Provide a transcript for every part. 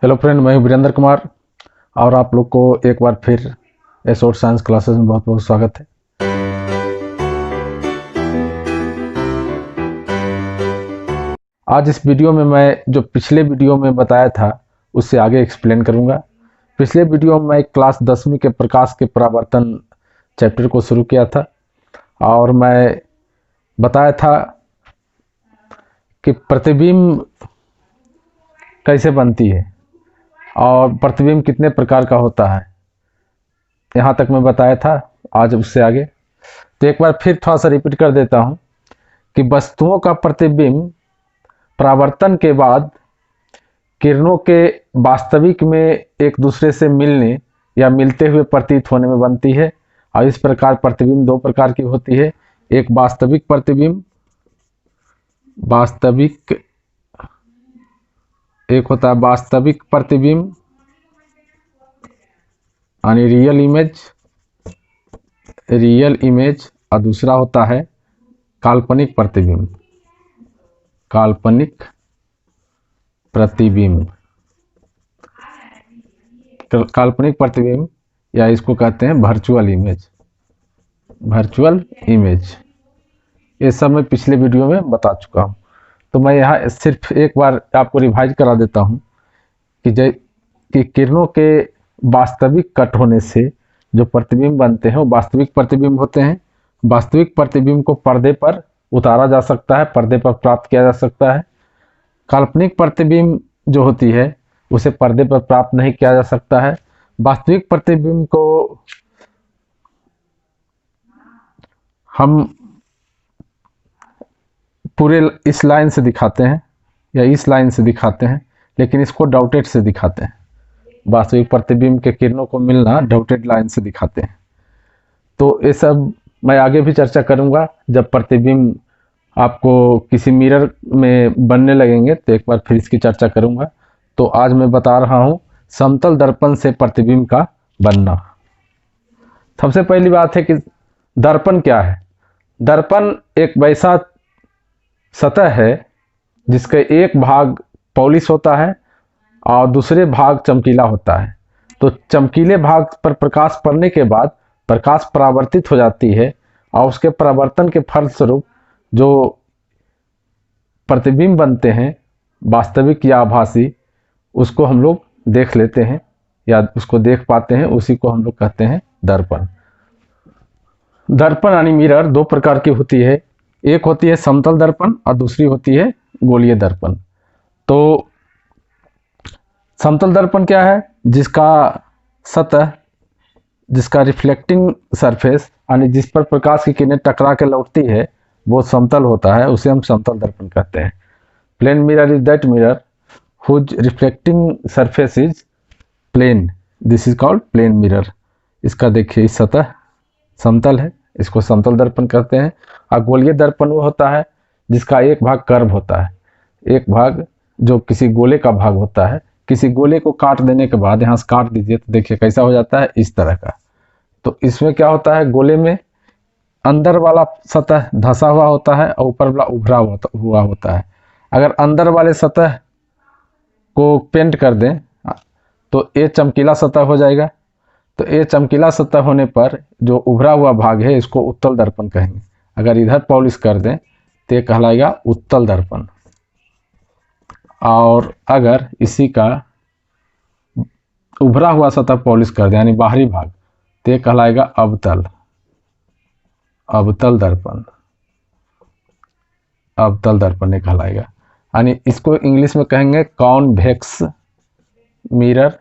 Hello friend, मैं हूं वीरेंद्र कुमार और आप लोग को एक बार फिर एसोट साइंस क्लासेस में बहुत बहुत स्वागत है। आज इस वीडियो में मैं जो पिछले वीडियो में बताया था उससे आगे एक्सप्लेन करूंगा। पिछले वीडियो में मैं क्लास 10वीं के प्रकाश के परावर्तन चैप्टर को शुरू किया था और मैं बताया था कि प्रतिबिंब कैसे बनती है और प्रतिबिंब कितने प्रकार का होता है, यहाँ तक मैं बताया था। आज उससे आगे तो एक बार फिर थोड़ा सा रिपीट कर देता हूँ कि वस्तुओं का प्रतिबिंब परावर्तन के बाद किरणों के वास्तविक में एक दूसरे से मिलने या मिलते हुए प्रतीत होने में बनती है। और इस प्रकार प्रतिबिंब दो प्रकार की होती है, एक वास्तविक प्रतिबिंब, एक होता है वास्तविक प्रतिबिंब यानी रियल इमेज, और दूसरा होता है काल्पनिक प्रतिबिंब। काल्पनिक प्रतिबिंब या इसको कहते हैं वर्चुअल इमेज। ये सब मैं पिछले वीडियो में बता चुका हूँ, तो मैं यहाँ सिर्फ एक बार आपको रिवाइज करा देता हूँ कि किरणों के वास्तविक कट होने से जो प्रतिबिंब बनते हैं वो वास्तविक प्रतिबिंब होते हैं। वास्तविक प्रतिबिंब को पर्दे पर उतारा जा सकता है, पर्दे पर प्राप्त किया जा सकता है। काल्पनिक प्रतिबिंब जो होती है उसे पर्दे पर प्राप्त नहीं किया जा सकता है। वास्तविक प्रतिबिंब को हम पूरे इस लाइन से दिखाते हैं या इस लाइन से दिखाते हैं, लेकिन इसको डॉटेड से दिखाते हैं। वास्तविक प्रतिबिंब के किरणों को मिलना डॉटेड लाइन से दिखाते हैं। तो ये सब मैं आगे भी चर्चा करूंगा जब प्रतिबिंब आपको किसी मिरर में बनने लगेंगे, तो एक बार फिर इसकी चर्चा करूंगा। तो आज मैं बता रहा हूं समतल दर्पण से प्रतिबिंब का बनना। सबसे पहली बात है कि दर्पण क्या है। दर्पण एक वैसा सतह है जिसका एक भाग पॉलिश होता है और दूसरे भाग चमकीला होता है। तो चमकीले भाग पर प्रकाश पड़ने के बाद प्रकाश परावर्तित हो जाती है और उसके परावर्तन के फलस्वरूप जो प्रतिबिंब बनते हैं वास्तविक या आभासी, उसको हम लोग देख लेते हैं या उसको देख पाते हैं, उसी को हम लोग कहते हैं दर्पण। दर्पण यानी मिरर दो प्रकार की होती है, एक होती है समतल दर्पण और दूसरी होती है गोलीय दर्पण। तो समतल दर्पण क्या है? जिसका सतह, जिसका रिफ्लेक्टिंग सरफेस यानी जिस पर प्रकाश की किरणें टकरा के लौटती है वो समतल होता है, उसे हम समतल दर्पण कहते हैं। Plane mirror is that mirror whose reflecting surface is plane, this is called plane mirror. इसका देखिए इस सतह समतल है, इसको समतल दर्पण कहते हैं। और गोलीय दर्पण वो होता है जिसका एक भाग कर्व होता है, एक भाग जो किसी गोले का भाग होता है। किसी गोले को काट देने के बाद, यहाँ से काट दीजिए तो देखिए कैसा हो जाता है, इस तरह का। तो इसमें क्या होता है, गोले में अंदर वाला सतह धंसा हुआ होता है और ऊपर वाला उभरा हुआ होता है। अगर अंदर वाले सतह को पेंट कर दें तो ये चमकीला सतह हो जाएगा। तो ये चमकीला सतह होने पर जो उभरा हुआ भाग है इसको उत्तल दर्पण कहेंगे। अगर इधर पॉलिश कर दें तो ये कहलाएगा उत्तल दर्पण, और अगर इसी का उभरा हुआ सतह पॉलिश कर दें यानी बाहरी भाग, तो ये कहलाएगा अवतल दर्पण ये कहलाएगा। यानी इसको इंग्लिश में कहेंगे कॉन्वेक्स मिरर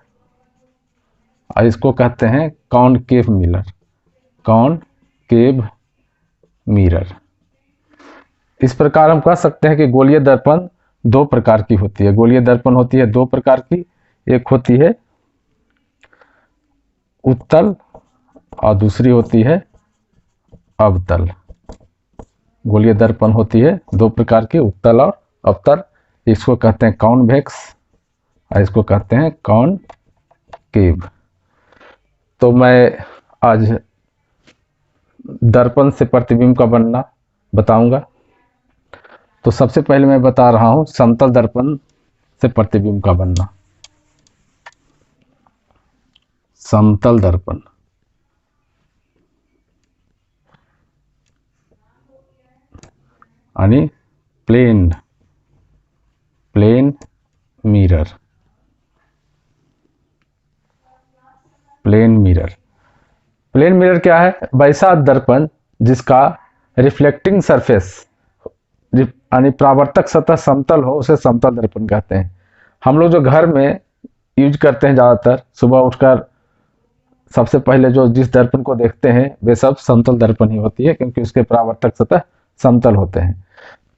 और इसको कहते हैं कॉनकेव मिरर। इस प्रकार हम कह सकते हैं कि गोलीय दर्पण दो प्रकार की होती है। गोलीय दर्पण होती है दो प्रकार की, एक होती है उत्तल और दूसरी होती है अवतल। गोलीय दर्पण होती है दो प्रकार की, उत्तल और अवतल। इसको कहते हैं कॉन्वेक्स और इसको कहते हैं कॉनकेव। तो मैं आज दर्पण से प्रतिबिंब का बनना बताऊंगा। तो सबसे पहले मैं बता रहा हूं समतल दर्पण से प्रतिबिंब का बनना। समतल दर्पण, यानी प्लेन मिरर। प्लेन मिरर क्या है? वैसा दर्पण जिसका रिफ्लेक्टिंग सरफेस यानी परावर्तक सतह समतल हो, उसे समतल दर्पण कहते हैं। हम लोग जो घर में यूज करते हैं ज़्यादातर, सुबह उठकर सबसे पहले जो जिस दर्पण को देखते हैं वे सब समतल दर्पण ही होती है, क्योंकि उसके परावर्तक सतह समतल होते हैं।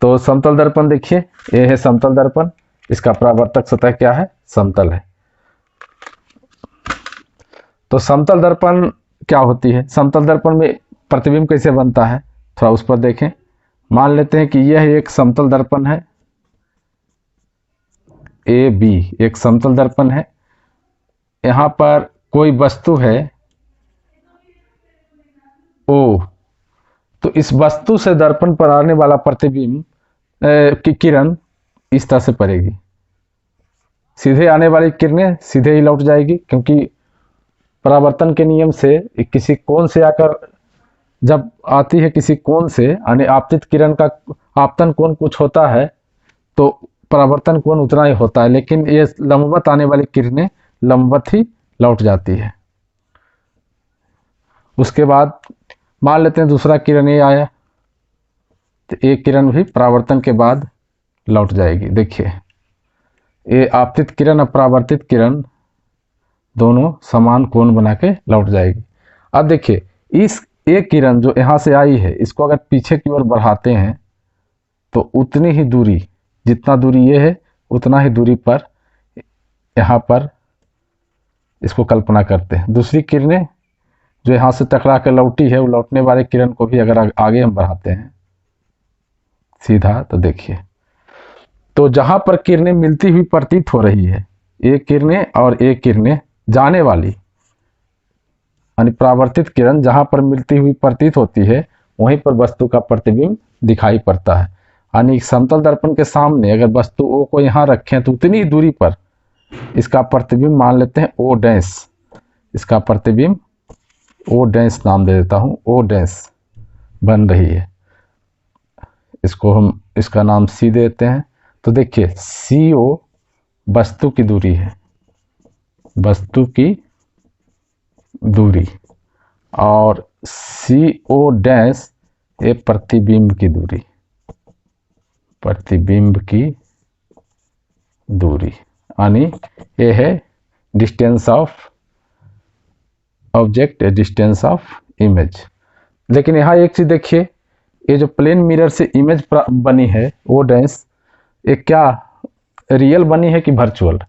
तो समतल दर्पण देखिए, ये है समतल दर्पण, इसका परावर्तक सतह क्या है? समतल है। तो समतल दर्पण क्या होती है? समतल दर्पण में प्रतिबिंब कैसे बनता है, थोड़ा उस पर देखें। मान लेते हैं कि यह एक समतल दर्पण है, ए बी एक समतल दर्पण है। यहाँ पर कोई वस्तु है ओ, तो इस वस्तु से दर्पण पर आने वाला प्रतिबिंब की किरण इस तरह से पड़ेगी। सीधे आने वाली किरणें सीधे ही लौट जाएगी, क्योंकि परावर्तन के नियम से किसी कोण से आकर जब आती है किसी कोण से, यानी आपतित किरण का आपतन कोण कुछ होता है तो परावर्तन कोण उतना ही होता है, लेकिन ये लंबवत आने वाली किरणें लंबवत ही लौट जाती है। उसके बाद मान लेते हैं दूसरा किरण ये आया, तो एक किरण भी परावर्तन के बाद लौट जाएगी। देखिए, ये आपतित किरण और परावर्तित किरण दोनों समान कोण बना के लौट जाएगी। अब देखिए, इस एक किरण जो यहाँ से आई है, इसको अगर पीछे की ओर बढ़ाते हैं तो उतनी ही दूरी, जितना दूरी ये है उतना ही दूरी पर यहाँ पर इसको कल्पना करते हैं। दूसरी किरणें जो यहाँ से टकरा कर लौटी है, वो लौटने वाले किरण को भी अगर आगे हम बढ़ाते हैं सीधा, तो देखिए, तो जहाँ पर किरणें मिलती हुई प्रतीत हो रही है, एक किरणें और एक किरणें जाने वाली, यानी परावर्तित किरण जहाँ पर मिलती हुई प्रतीत होती है, वहीं पर वस्तु का प्रतिबिंब दिखाई पड़ता है। यानी समतल दर्पण के सामने अगर वस्तु ओ को यहाँ रखें तो उतनी दूरी पर इसका प्रतिबिंब मान लेते हैं ओ डैश, इसका प्रतिबिंब ओ डैश नाम दे देता हूँ, ओ डैश बन रही है, इसको हम इसका नाम सी देते हैं। तो देखिए, सी ओ वस्तु की दूरी है, वस्तु की दूरी, और सी ओ डैश ये प्रतिबिंब की दूरी, प्रतिबिंब की दूरी, यानी ये है distance of object, distance of image. लेकिन यहाँ एक चीज देखिए, ये जो प्लेन मिरर से इमेज बनी है वो डैश, ये क्या रियल बनी है कि वर्चुअल?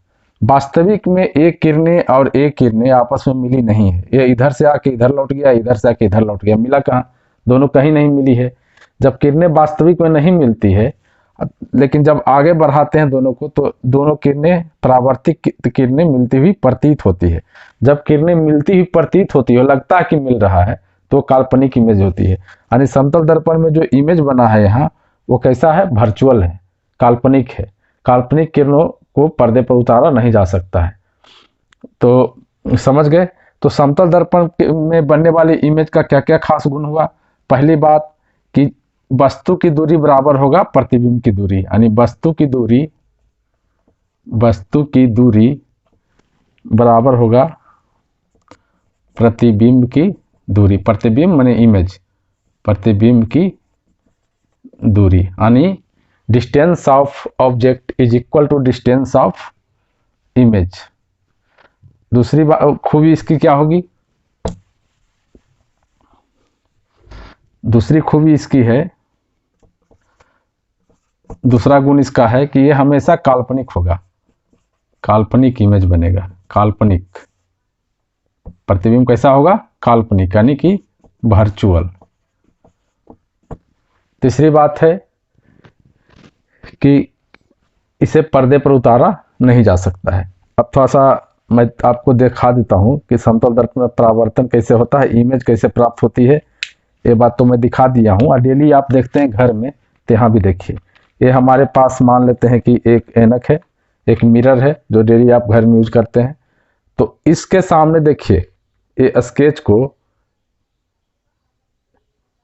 वास्तविक में एक किरणें और एक किरणें आपस में मिली नहीं है, ये इधर से आके इधर लौट गया, इधर से आके इधर लौट गया, मिला कहाँ? दोनों कहीं नहीं मिली है। जब किरणें वास्तविक में नहीं मिलती है, लेकिन जब आगे बढ़ाते हैं दोनों को, तो दोनों किरणें परावर्तित किरणें मिलती हुई प्रतीत होती है। जब किरणें मिलती हुई प्रतीत होती है, लगता है कि मिल रहा है, तो काल्पनिक इमेज होती है। यानी समतल दर्पण में जो इमेज बना है यहाँ, वो कैसा है? वर्चुअल है, काल्पनिक है। काल्पनिक किरणों को पर्दे पर उतारा नहीं जा सकता है। तो समझ गए? तो समतल दर्पण में बनने वाली इमेज का क्या क्या खास गुण हुआ? पहली बात कि वस्तु की दूरी बराबर होगा प्रतिबिंब की दूरी, यानी वस्तु की दूरी बराबर होगा प्रतिबिंब की दूरी। प्रतिबिंब माने इमेज, प्रतिबिंब की दूरी, यानी distance of object is equal to distance of image. दूसरी खूबी इसकी क्या होगी? दूसरी खूबी इसकी है, दूसरा गुण इसका है कि ये हमेशा काल्पनिक होगा, काल्पनिक इमेज बनेगा। काल्पनिक प्रतिबिंब कैसा होगा? काल्पनिक, यानी कि वर्चुअल। तीसरी बात है कि इसे पर्दे पर उतारा नहीं जा सकता है। अब थोड़ा सा मैं आपको दिखा देता हूं कि समतल दर्पण में परावर्तन कैसे होता है, इमेज कैसे प्राप्त होती है। ये बात तो मैं दिखा दिया हूं, और डेली आप देखते हैं घर में, तो यहाँ भी देखिए, ये हमारे पास मान लेते हैं कि एक ऐनक है, एक मिरर है जो डेली आप घर में यूज करते हैं। तो इसके सामने देखिए ये स्केच को,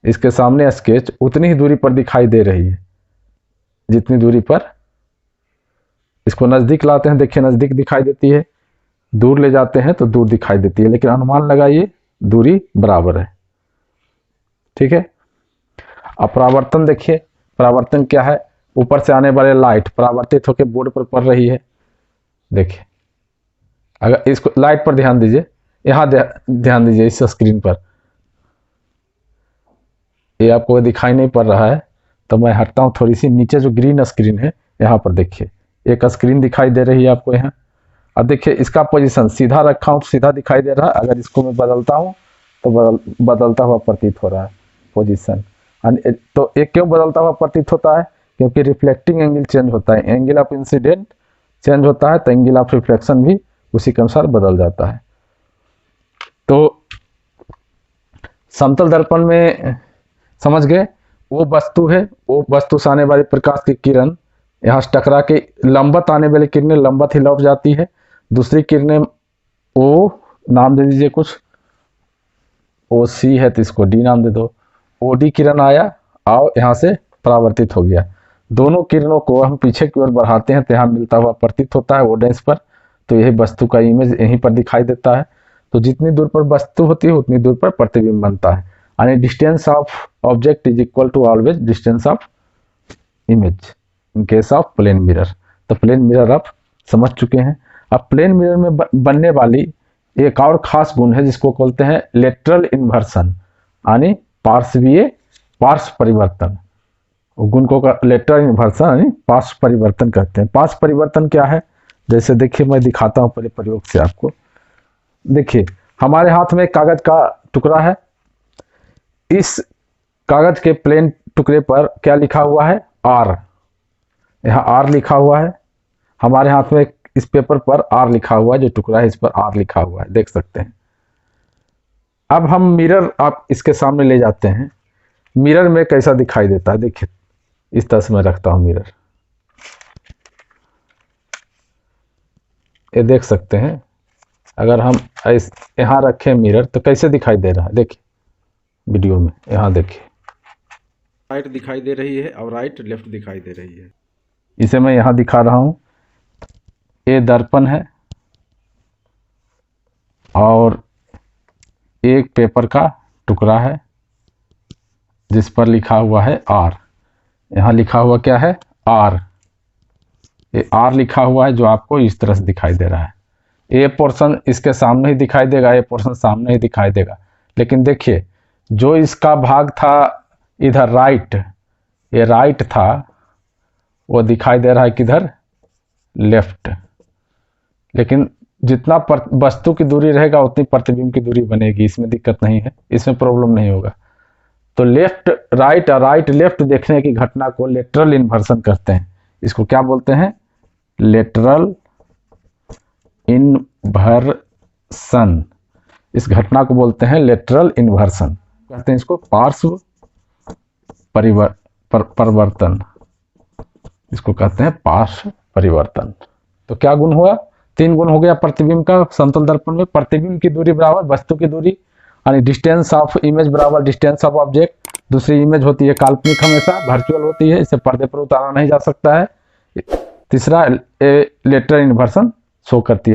इसके सामने स्केच उतनी ही दूरी पर दिखाई दे रही है जितनी दूरी पर, इसको नज़दीक लाते हैं, देखिए नज़दीक दिखाई देती है, दूर ले जाते हैं तो दूर दिखाई देती है, लेकिन अनुमान लगाइए दूरी बराबर है। ठीक है। अब परावर्तन देखिए, परावर्तन क्या है, ऊपर से आने वाले लाइट परावर्तित होकर बोर्ड पर पड़ रही है। देखिए, अगर इसको लाइट पर ध्यान दीजिए, यहाँ ध्यान दीजिए इस स्क्रीन पर, ये आपको दिखाई नहीं पड़ रहा है तो मैं हटता हूँ थोड़ी सी, नीचे जो ग्रीन स्क्रीन है यहाँ पर देखिए, एक स्क्रीन दिखाई दे रही है आपको यहाँ। अब देखिए इसका पोजीशन सीधा रखा हूँ तो सीधा दिखाई दे रहा है, अगर इसको मैं बदलता हूँ तो बदलता हुआ प्रतीत हो रहा है पोजीशन। तो ये क्यों बदलता हुआ प्रतीत होता है, क्योंकि रिफ्लेक्टिंग एंगल चेंज होता है, एंगल ऑफ इंसिडेंट चेंज होता है तो एंगल ऑफ रिफ्लेक्शन भी उसी के अनुसार बदल जाता है। तो समतल दर्पण में समझ गए, वो वस्तु है, वो वस्तु से आने वाली प्रकाश की किरण यहाँ से टकरा के लंबवत आने वाली किरणें लंबवत ही लौट जाती है, दूसरी किरणें ओ नाम दे दीजिए कुछ, ओ सी है तो इसको डी नाम दे दो, ओ डी किरण आया और यहाँ से परावर्तित हो गया। दोनों किरणों को हम पीछे की ओर बढ़ाते हैं तो यहाँ मिलता हुआ प्रतीत होता है ओडेंस पर, तो यही वस्तु का इमेज यहीं पर दिखाई देता है। तो जितनी दूर पर वस्तु होती है उतनी दूर पर प्रतिबिंब बनता है, यानी distance of object is equal to always distance of image in case of plane mirror. तो प्लेन मिरर आप समझ चुके हैं। अब प्लेन मिरर में बनने वाली एक और खास गुण है जिसको बोलते हैं लेटरल इन्वर्सन, यानी पार्श्वीय पार्श्व परिवर्तन। गुण को लेटरल इन्वर्सन यानी पार्श्व परिवर्तन कहते हैं। पार्श्व परिवर्तन क्या है, जैसे देखिए मैं दिखाता हूँ पहले प्रयोग से आपको। देखिए हमारे हाथ में एक कागज का टुकड़ा है, इस कागज के प्लेन टुकड़े पर क्या लिखा हुआ है, आर, यहाँ आर लिखा हुआ है। हमारे हाथ में इस पेपर पर आर लिखा हुआ है, जो टुकड़ा है इस पर आर लिखा हुआ है, देख सकते हैं। अब हम मिरर आप इसके सामने ले जाते हैं, मिरर में कैसा दिखाई देता है, देखिए इस तरह से मैं रखता हूं मिरर, ये देख सकते हैं। अगर हम यहाँ रखें मिरर तो कैसे दिखाई दे रहा है, देखिए वीडियो में, यहाँ देखिए राइट दिखाई दे रही है और राइट लेफ्ट दिखाई दे रही है। इसे मैं यहाँ दिखा रहा हूँ, ये दर्पण है और एक पेपर का टुकड़ा है जिस पर लिखा हुआ है आर। यहाँ लिखा हुआ क्या है, आर, ये आर लिखा हुआ है जो आपको इस तरह से दिखाई दे रहा है। ये पोर्शन इसके सामने ही दिखाई देगा, ये पोर्शन सामने ही दिखाई देगा, लेकिन देखिए जो इसका भाग था इधर राइट, ये राइट था, वो दिखाई दे रहा है किधर, लेफ्ट। लेकिन जितना वस्तु की दूरी रहेगा उतनी प्रतिबिंब की दूरी बनेगी, इसमें दिक्कत नहीं है, इसमें प्रॉब्लम नहीं होगा। तो लेफ्ट राइट और राइट लेफ्ट देखने की घटना को लेटरल इन्वर्सन कहते हैं। इसको क्या बोलते हैं, लेटरल इन्वर्सन। इस घटना को बोलते हैं लेटरल इन्वर्सन, कहते हैं इसको पार्श्व परिवर्तन, इसको कहते हैं पार्श्व परिवर्तन। तो क्या गुण हुआ, 3 गुण हो गया प्रतिबिंब का समतल दर्पण में। प्रतिबिंब की दूरी बराबर वस्तु की दूरी, यानी डिस्टेंस ऑफ इमेज बराबर डिस्टेंस ऑफ ऑब्जेक्ट। दूसरी इमेज होती है काल्पनिक, हमेशा वर्चुअल होती है, इसे पर्दे पर उतारा नहीं जा सकता है। तीसरा लेटरल इन्वर्सन शो करती है।